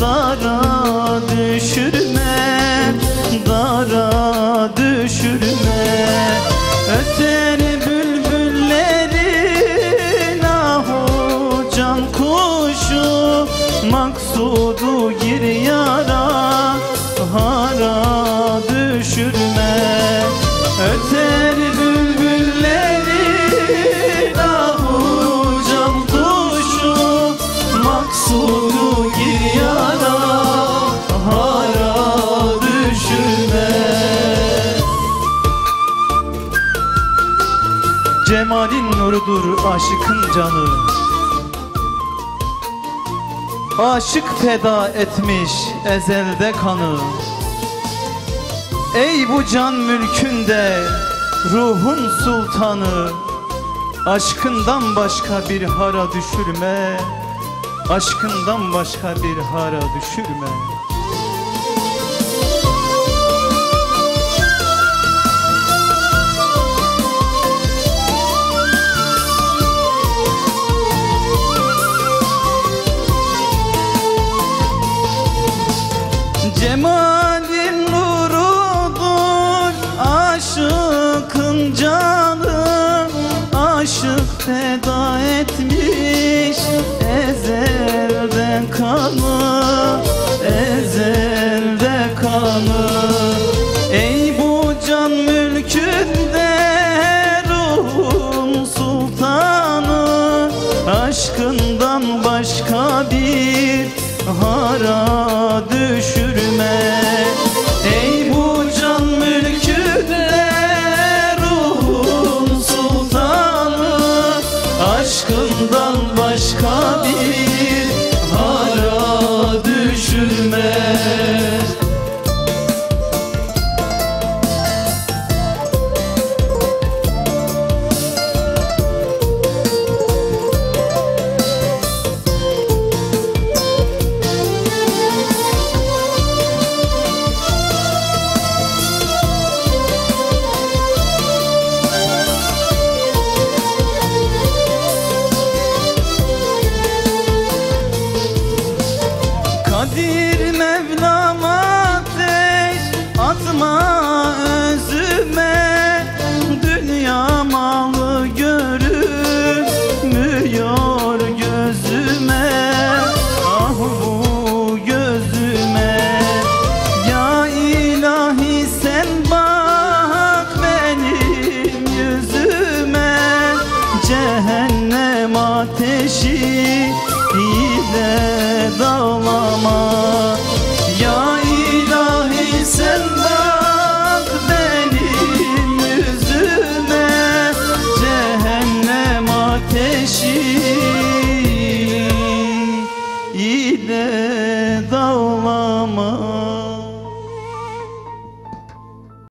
Dara düşürme, dara düşürme. Öter bülbüllerin ahu can kuşu, maksudu gir yara, hara düşürme. Öter bülbüllerin ahu can kuşu, maksudu gir yara, hara düşürme. Cemalin nurudur aşıkın canı, aşık feda etmiş ezelde kanı. Ey bu can mülkünde ruhun sultanı, aşkından başka bir hara düşürme, aşkından başka bir hara düşürme. Cemalin nurudur aşıkın canı, aşık feda etmiş ezelden kanı, ezelde kanı. Ey bu can mülkünde ruhun sultanı, aşkından başka bir hara düşürme. Ey bu can mülkünde ruhun sultanı, aşkından başka bir hara düşürme. Kadir Mevlam ateş atma özüme, dünya malı görünmüyor gözüme, ah bu gözüme. Ya ilahi sen bak benim yüzüme, cehennem ateşi ile dağlama. Ya ilahi sen bak benim yüzüme, cehennem ateşi ile dağlama.